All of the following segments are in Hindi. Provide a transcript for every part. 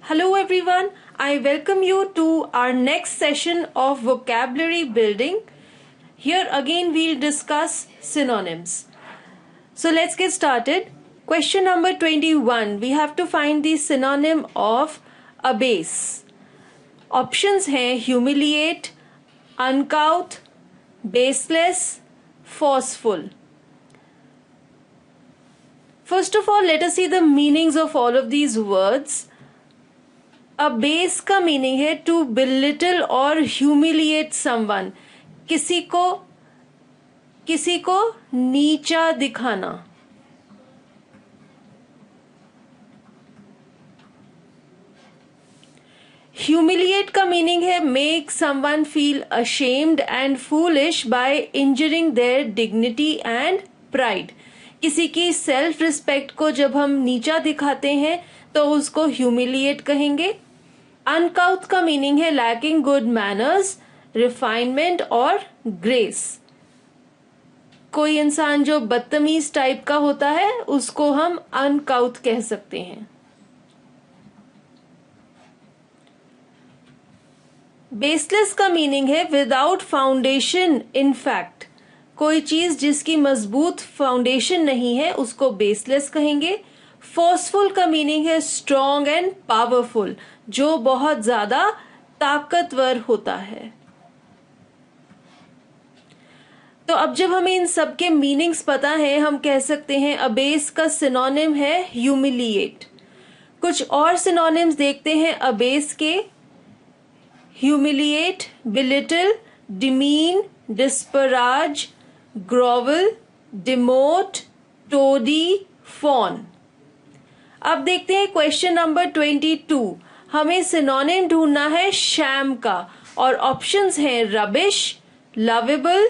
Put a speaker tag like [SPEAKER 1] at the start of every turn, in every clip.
[SPEAKER 1] Hello everyone, I welcome you to our next session of vocabulary building. Here again we'll discuss synonyms. So let's get started. Question number 21. We have to find the synonym of abase. Options हैं humiliate, uncouth, baseless, forceful. First of all, let us see the meanings of all of these words. Abase का मीनिंग है to belittle और humiliate someone. किसी को नीचा दिखाना. Humiliate का मीनिंग है make someone feel ashamed and foolish by injuring their dignity and pride. किसी की सेल्फ रिस्पेक्ट को जब हम नीचा दिखाते हैं तो उसको ह्यूमिलिएट कहेंगे. अनकाउथ का मीनिंग है लैकिंग गुड मैनर्स, रिफाइनमेंट और ग्रेस. कोई इंसान जो बदतमीज टाइप का होता है उसको हम अनकाउथ कह सकते हैं. बेसलेस का मीनिंग है विदाउट फाउंडेशन इन फैक्ट. कोई चीज जिसकी मजबूत फाउंडेशन नहीं है उसको बेसलेस कहेंगे. फोर्सफुल का मीनिंग है स्ट्रॉन्ग एंड पावरफुल, जो बहुत ज्यादा ताकतवर होता है. तो अब जब हमें इन सब के मीनिंग्स पता है हम कह सकते हैं अबेस का सिनोनिम है ह्यूमिलिएट. कुछ और सिनोनिम्स देखते हैं अबेस के. Humiliate, belittle, demean, disparage, grovel, demote, toady, fawn. अब देखते हैं क्वेश्चन नंबर 22. हमें सिनोनिम ढूंढना है शैम का और ऑप्शंस हैं rubbish, lovable,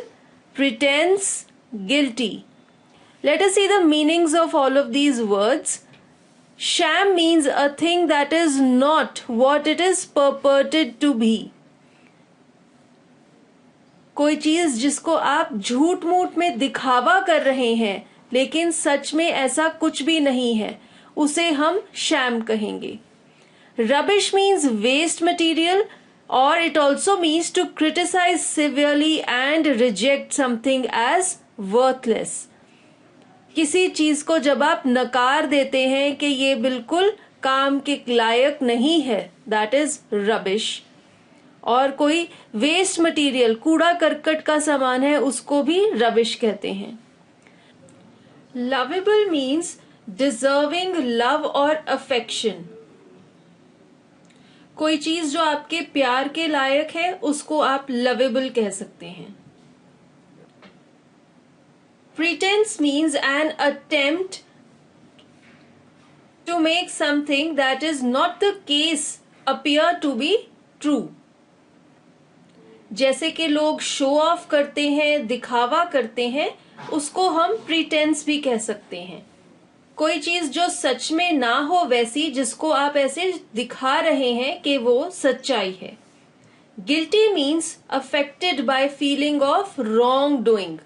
[SPEAKER 1] pretence, guilty. Let us see the meanings of all of these words. Sham means a thing that is not what it is purported to be. कोई चीज जिसको आप झूठ मूठ में दिखावा कर रहे हैं लेकिन सच में ऐसा कुछ भी नहीं है, उसे हम शैम कहेंगे. Rubbish means waste material or it also means to criticize severely and reject something as worthless. किसी चीज को जब आप नकार देते हैं कि ये बिल्कुल काम के लायक नहीं है, दैट इज रबिश. और कोई वेस्ट मटेरियल, कूड़ा करकट का सामान है, उसको भी रबिश कहते हैं. लवेबल मीन्स डिजर्विंग लव और अफेक्शन. कोई चीज जो आपके प्यार के लायक है उसको आप लवेबल कह सकते हैं. Pretense means an attempt to make something that is not the case appear to be true. जैसे कि लोग शो ऑफ करते हैं, दिखावा करते हैं, उसको हम प्रीटेंस भी कह सकते हैं. कोई चीज जो सच में ना हो वैसी, जिसको आप ऐसे दिखा रहे हैं कि वो सच्चाई है. Guilty means affected by feeling of wrong doing.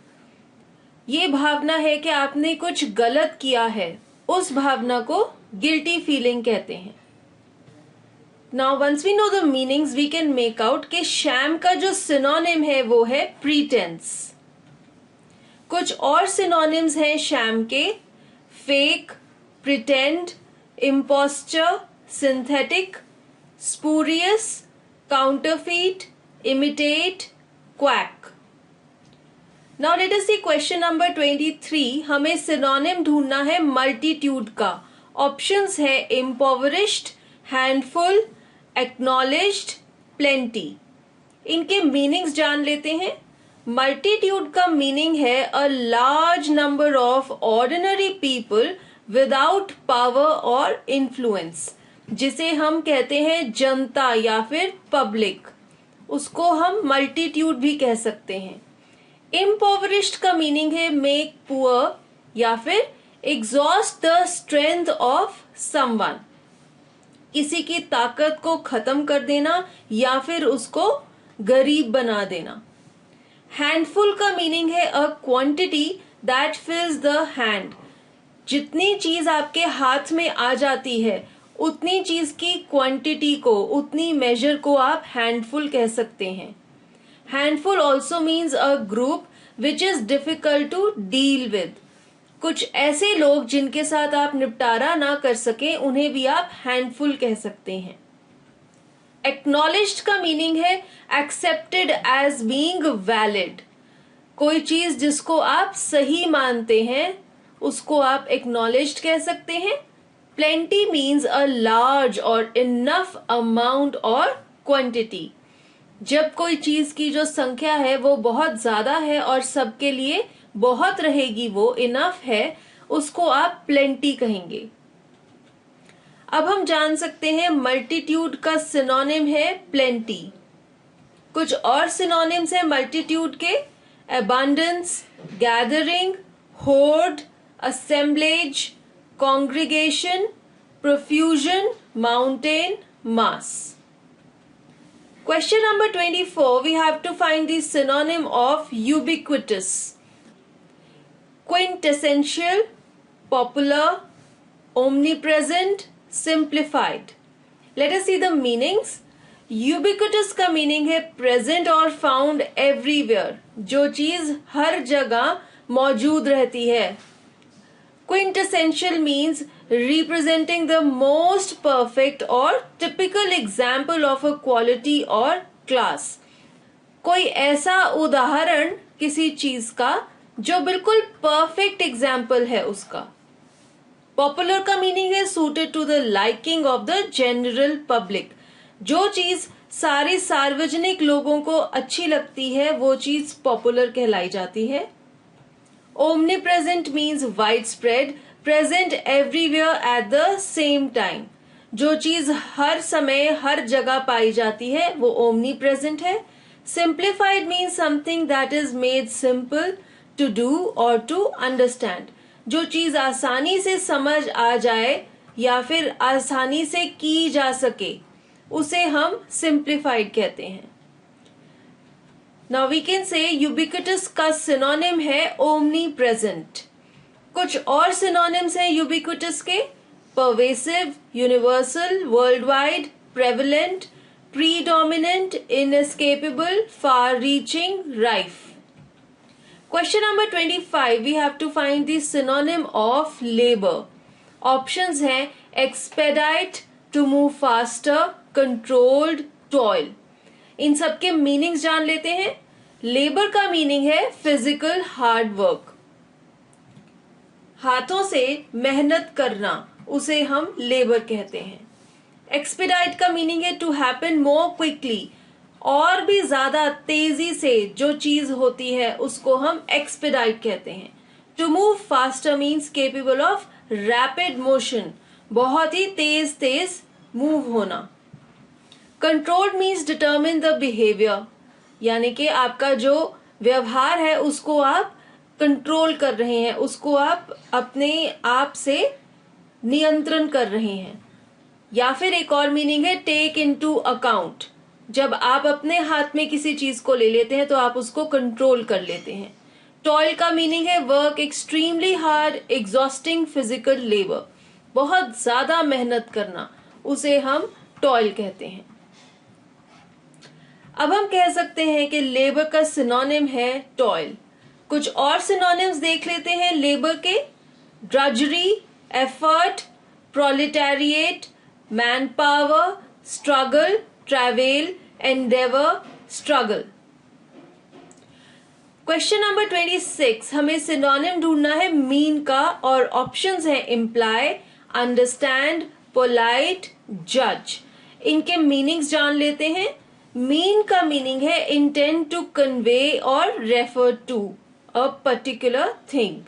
[SPEAKER 1] ये भावना है कि आपने कुछ गलत किया है, उस भावना को गिल्टी फीलिंग कहते हैं. Now once we know the meanings we can make out कि शैम का जो सिनोनिम है वो है प्रीटेंस. कुछ और सिनोनिम्स हैं शैम के. Fake, pretend, impostor, synthetic, spurious, counterfeit, imitate, quack. Now let us see question number 23. हमें सिनोनिम ढूंढना है मल्टीट्यूड का. ऑप्शंस है impoverished, handful, acknowledged, plenty. इनके मीनिंग्स जान लेते हैं. मल्टीट्यूड का मीनिंग है a large number of ordinary people without power or influence. जिसे हम कहते हैं जनता या फिर पब्लिक, उसको हम मल्टीट्यूड भी कह सकते हैं. इम्पोवरिश्ड का मीनिंग है मेक पुअर या फिर exhaust the strength of someone. किसी की ताकत को खत्म कर देना या फिर उसको गरीब बना देना. हैंडफुल का मीनिंग है a quantity that फिल्स the hand. जितनी चीज आपके हाथ में आ जाती है उतनी चीज की क्वांटिटी को, उतनी मेजर को आप हैंडफुल कह सकते हैं। Handful also means a group which is difficult to deal with. कुछ ऐसे लोग जिनके साथ आप निपटारा ना कर सके, उन्हें भी आप हैंडफुल कह सकते हैं। एक्नॉलेज्ड का मीनिंग है एक्सेप्टेड एज बीइंग वैलिड। कोई चीज जिसको आप सही मानते हैं उसको आप एक्नॉलेज्ड कह सकते हैं। प्लेंटी मीन्स अ लार्ज और इनफ अमाउंट और क्वांटिटी। जब कोई चीज की जो संख्या है वो बहुत ज्यादा है और सबके लिए बहुत रहेगी, वो इनफ है, उसको आप प्लेंटी कहेंगे। अब हम जान सकते हैं मल्टीट्यूड का सिनोनिम है प्लेंटी। कुछ और सिनोनिम्स है मल्टीट्यूड के, abundance, gathering, horde, assemblage, congregation, profusion, mountain, mass. Question number 24, we have to find the synonym of ubiquitous. Quintessential, popular, omnipresent, simplified. Let us see the meanings. Ubiquitous का मीनिंग है प्रेजेंट और फाउंड एवरीवेयर, जो चीज हर जगह मौजूद रहती है। Quintessential means representing the most perfect और typical example of a quality और क्लास। कोई ऐसा उदाहरण किसी चीज का जो बिल्कुल परफेक्ट एग्जाम्पल है उसका। पॉपुलर का मीनिंग है suited to the liking of the general public. जो चीज सारी सार्वजनिक लोगों को अच्छी लगती है वो चीज पॉपुलर कहलाई जाती है। Omni present means wide spread, present everywhere at the same time. जो चीज हर समय हर जगह पाई जाती है वो ओमनी प्रेजेंट है। Simplified means something that is made simple to do और टू अंडरस्टैंड। जो चीज आसानी से समझ आ जाए या फिर आसानी से की जा सके उसे हम सिंप्लीफाइड कहते हैं। Now we can say ubiquitous का सिनोनिम है ओमनी प्रेजेंट। कुछ और सिनोनिम्स हैं यूबिक्विटस के, pervasive, universal, worldwide, prevalent, predominant, inescapable, far reaching, rife. Question number 25, we have to find the synonym of labour. Options हैं expedite, to move faster, controlled, toil. इन सब के मीनिंग्स जान लेते हैं। लेबर का मीनिंग है फिजिकल हार्ड वर्क, हाथों से मेहनत करना, उसे हम लेबर कहते हैं। एक्सपेडाइट का मीनिंग है टू हैपन मोर क्विकली, और भी ज्यादा तेजी से जो चीज होती है उसको हम एक्सपेडाइट कहते हैं। To move faster means capable of rapid motion, बहुत ही तेज तेज मूव होना। Controlled means determine the behaviour, यानी कि आपका जो व्यवहार है उसको आप कंट्रोल कर रहे हैं, उसको आप अपने आप से नियंत्रण कर रहे हैं। या फिर एक और मीनिंग है टेक इनटू अकाउंट, जब आप अपने हाथ में किसी चीज को ले लेते हैं तो आप उसको कंट्रोल कर लेते हैं। टॉयल का मीनिंग है work extremely hard, exhausting physical labour, बहुत ज्यादा मेहनत करना, उसे हम टॉयल कहते हैं। अब हम कह सकते हैं कि लेबर का सिनोनिम है टॉयल। कुछ और सिनोनिम्स देख लेते हैं लेबर के। Drudgery, effort, proletariat, manpower, struggle, travail, endeavour, struggle. Question number 26, हमें सिनोनिम ढूंढना है मीन का, और ऑप्शंस है इम्प्लाई, अंडरस्टैंड, पोलाइट, जज। इनके मीनिंग्स जान लेते हैं। मीन का मीनिंग है इंटेंड टू कन्वे और refer to a particular thing.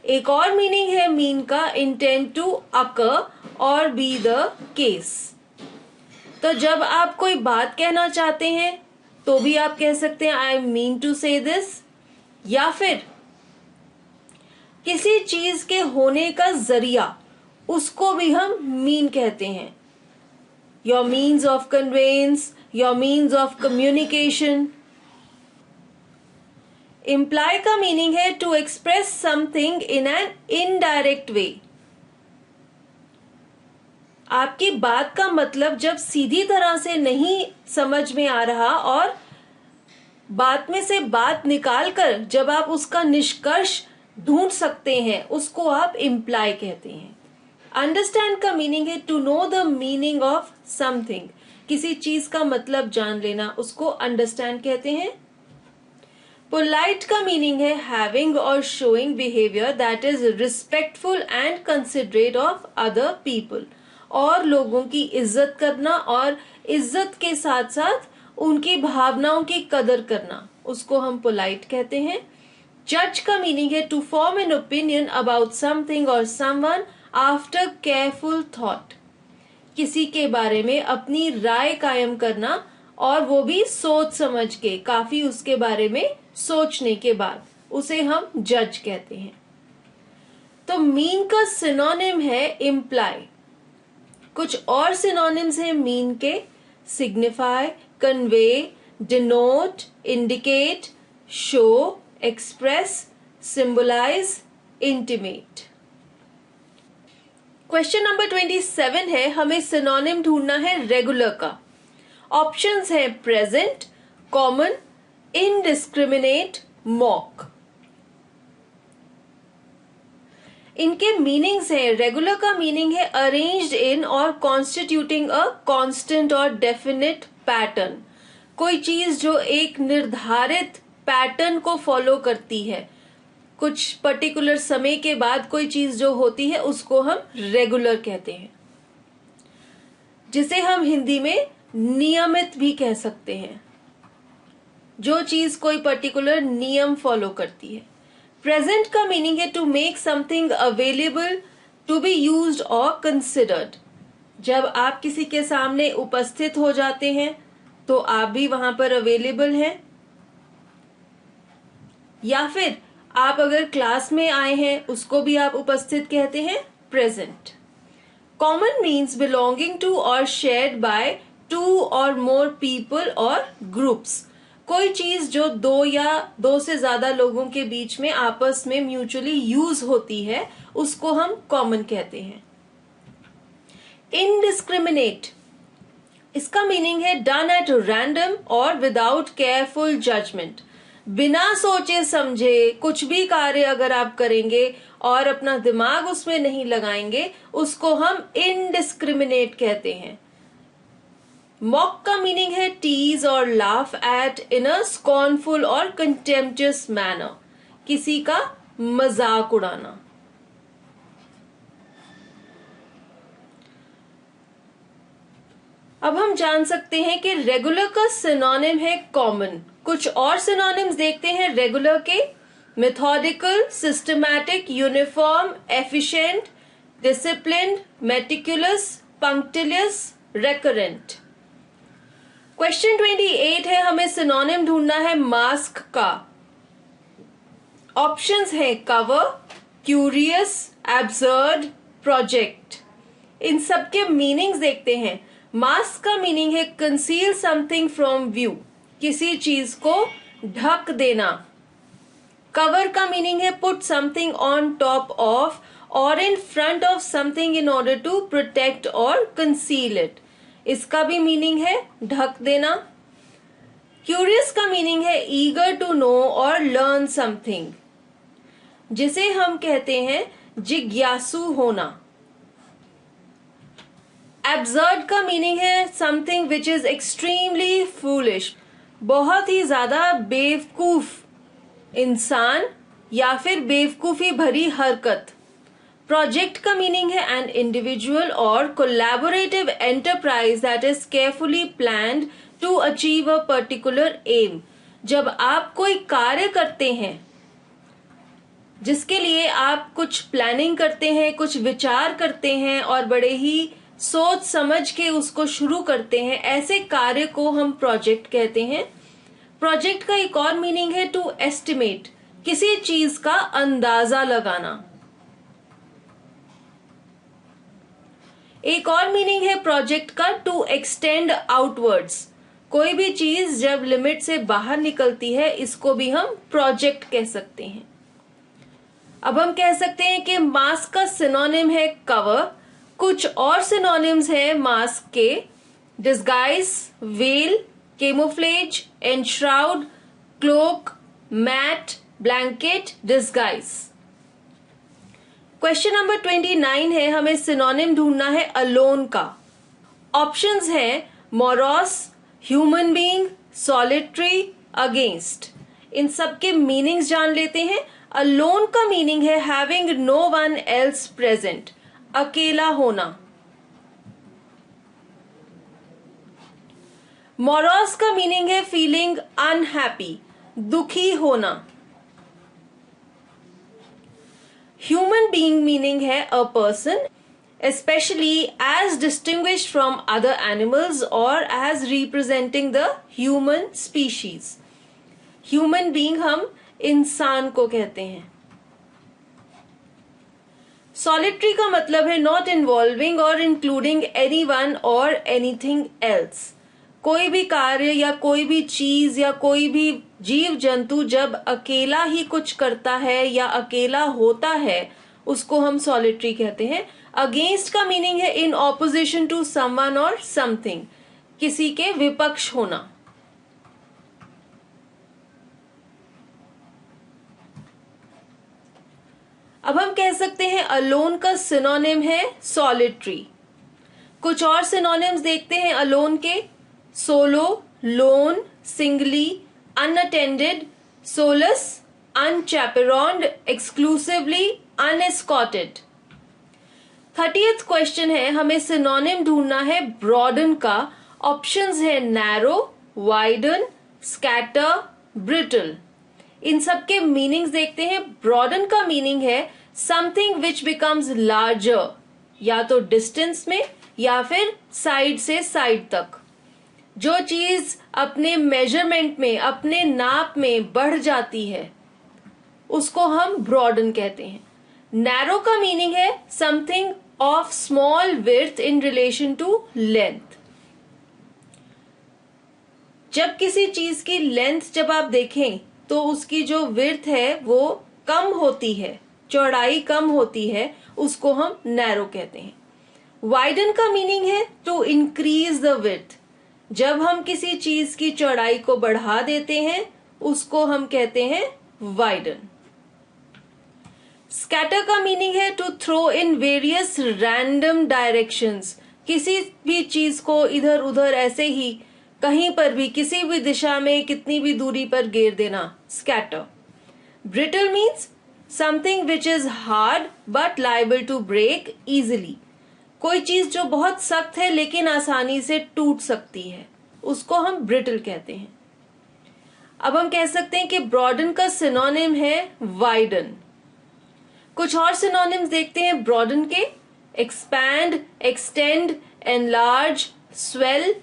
[SPEAKER 1] एक और मीनिंग है मीन का इंटेंड टू अकर और बी द केस। तो जब आप कोई बात कहना चाहते हैं तो भी आप कह सकते हैं आई मीन टू से दिस, या फिर किसी चीज के होने का जरिया, उसको भी हम मीन कहते हैं। Your means of conveyance, your means of communication. Imply का मीनिंग है to express something in an indirect way. आपकी बात का मतलब जब सीधी तरह से नहीं समझ में आ रहा और बात में से बात निकालकर जब आप उसका निष्कर्ष ढूंढ सकते हैं, उसको आप इम्प्लाई कहते हैं। अंडरस्टैंड का मीनिंग है to know the meaning of something, किसी चीज का मतलब जान लेना, उसको अंडरस्टैंड कहते हैं। पोलाइट का मीनिंग है हैविंग और showing behaviour that is respectful and considerate of other people, और लोगों की इज्जत करना और इज्जत के साथ साथ उनकी भावनाओं की कदर करना, उसको हम पोलाइट कहते हैं। जज का मीनिंग है to form an opinion about something और समवन आफ्टर केयरफुल थॉट, किसी के बारे में अपनी राय कायम करना और वो भी सोच समझ के, काफी उसके बारे में सोचने के बाद, उसे हम जज कहते हैं। तो मीन का सिनोनिम है इम्प्लाई। कुछ और सिनोनिम्स हैं मीन के, signify, convey, denote, indicate, show, express, symbolise, intimate. Question number 27 है, हमें सिनोनिम ढूंढना है रेगुलर का। ऑप्शंस है प्रेजेंट, कॉमन, इनडिस्क्रिमिनेट, मॉक। इनके मीनिंग्स है, रेगुलर का मीनिंग है अरेंज्ड इन और कॉन्स्टिट्यूटिंग अ कांस्टेंट और डेफिनेट पैटर्न, कोई चीज जो एक निर्धारित पैटर्न को फॉलो करती है, कुछ पर्टिकुलर समय के बाद कोई चीज जो होती है उसको हम रेगुलर कहते हैं, जिसे हम हिंदी में नियमित भी कह सकते हैं, जो चीज कोई पर्टिकुलर नियम फॉलो करती है। प्रेजेंट का मीनिंग है to make something available to be used और कंसिडर्ड, जब आप किसी के सामने उपस्थित हो जाते हैं तो आप भी वहां पर अवेलेबल हैं, या फिर आप अगर क्लास में आए हैं उसको भी आप उपस्थित कहते हैं, present. Common means belonging to और शेयर्ड बाय टू और मोर पीपल और ग्रुप्स, कोई चीज जो दो या दो से ज्यादा लोगों के बीच में आपस में म्यूचुअली यूज होती है, उसको हम कॉमन कहते हैं। इनडिस्क्रिमिनेट, इसका मीनिंग है डन एट रैंडम और विदाउट केयरफुल जजमेंट, बिना सोचे समझे कुछ भी कार्य अगर आप करेंगे और अपना दिमाग उसमें नहीं लगाएंगे, उसको हम इनडिस्क्रिमिनेट कहते हैं। मॉक का मीनिंग है टीज और laugh at in a scornful और कंटेम्प्चुअस मैनर, किसी का मजाक उड़ाना। अब हम जान सकते हैं कि रेगुलर का सिनोनिम है कॉमन। कुछ और सिनोनिम्स देखते हैं रेगुलर के, methodical, systematic, uniform, efficient, disciplined, meticulous, punctilious, recurrent. Question 28 है, हमें सिनोनिम ढूंढना है मास्क का। ऑप्शंस है कवर, क्यूरियस, एब्सर्ड, प्रोजेक्ट। इन सब के मीनिंग्स देखते हैं। मास्क का मीनिंग है कंसील समथिंग फ्रॉम व्यू, किसी चीज को ढक देना। कवर का मीनिंग है put something on top of और in front of something in order to protect और कंसील इट, इसका भी मीनिंग है ढक देना। क्यूरियस का मीनिंग है ईगर टू नो और लर्न समथिंग, जिसे हम कहते हैं जिज्ञासु होना। एब्सर्ड का मीनिंग है something which is extremely foolish, बहुत ही ज्यादा बेवकूफ इंसान या फिर बेवकूफी भरी हरकत। प्रोजेक्ट का मीनिंग है एन इंडिविजुअल और collaborative enterprise that is carefully planned to achieve a particular aim, जब आप कोई कार्य करते हैं जिसके लिए आप कुछ प्लानिंग करते हैं, कुछ विचार करते हैं और बड़े ही सोच समझ के उसको शुरू करते हैं, ऐसे कार्य को हम प्रोजेक्ट कहते हैं। प्रोजेक्ट का एक और मीनिंग है टू एस्टिमेट, किसी चीज का अंदाजा लगाना। एक और मीनिंग है प्रोजेक्ट का टू एक्सटेंड आउटवर्ड्स, कोई भी चीज जब लिमिट से बाहर निकलती है, इसको भी हम प्रोजेक्ट कह सकते हैं। अब हम कह सकते हैं कि मास्क का सिनोनिम है कवर, कुछ और सिनोनिम्स हैं मास्क के: disguise, veil, camouflage, enshroud, cloak, mat, blanket, disguise. Question number 29 है, हमें सिनोनिम ढूंढना है अलोन का। ऑप्शंस हैं मोरॉस, ह्यूमन बीइंग, सॉलिटरी, अगेंस्ट। इन सब के मीनिंग्स जान लेते हैं। अलोन का मीनिंग है having no one else present, अकेला होना। मोरॉस का मीनिंग है फीलिंग अनहैप्पी, दुखी होना। ह्यूमन बीइंग मीनिंग है a person, especially as distinguished from other animals or as representing the human species. Human being हम इंसान को कहते हैं। Solitary का मतलब है not involving or including anyone or anything else. कोई भी कार्य या कोई भी चीज या कोई भी जीव जंतु जब अकेला ही कुछ करता है या अकेला होता है उसको हम सॉलिटरी कहते हैं। अगेंस्ट का मीनिंग है इन ऑपोजिशन टू समवन और समथिंग, किसी के विपक्ष होना। अब हम कह सकते हैं अलोन का सिनोनिम है सॉलिटरी। कुछ और सिनोनिम्स देखते हैं अलोन के: solo, lone, singly, unattended, solus, unchaperoned, exclusively, unescorted. 30th question है, हमें सिनोनिम ढूंढना है ब्रॉडन का। ऑप्शंस है नैरो, वाइडन, स्कैटर, ब्रिटल। इन सब के मीनिंग्स देखते हैं। ब्रॉडन का मीनिंग है समथिंग विच बिकम्स लार्जर, या तो डिस्टेंस में या फिर साइड से साइड तक। जो चीज अपने मेजरमेंट में, अपने नाप में बढ़ जाती है उसको हम ब्रॉडन कहते हैं। नैरो का मीनिंग है something of small width in relation to length. जब किसी चीज की लेंथ जब आप देखें तो उसकी जो विड्थ है वो कम होती है, चौड़ाई कम होती है, उसको हम नैरो कहते हैं। वाइडन का मीनिंग है टू इंक्रीज द विड्थ। जब हम किसी चीज की चौड़ाई को बढ़ा देते हैं उसको हम कहते हैं वाइडन। स्कैटर का मीनिंग है to throw in various random directions. किसी भी चीज को इधर उधर ऐसे ही कहीं पर भी किसी भी दिशा में कितनी भी दूरी पर गिर देना, scatter. Brittle means something which is hard but liable to break easily. कोई चीज जो बहुत सख्त है लेकिन आसानी से टूट सकती है, उसको हम ब्रिटल कहते हैं। अब हम कह सकते हैं कि ब्रॉडन का सिनोनिम है वाइडन। कुछ और सिनोनिम्स देखते हैं ब्रॉडन के: expand, extend, enlarge, swell,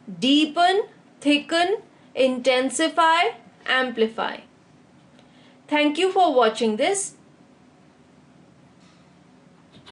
[SPEAKER 1] deepen, thicken, intensify, amplify. Thank you for watching this.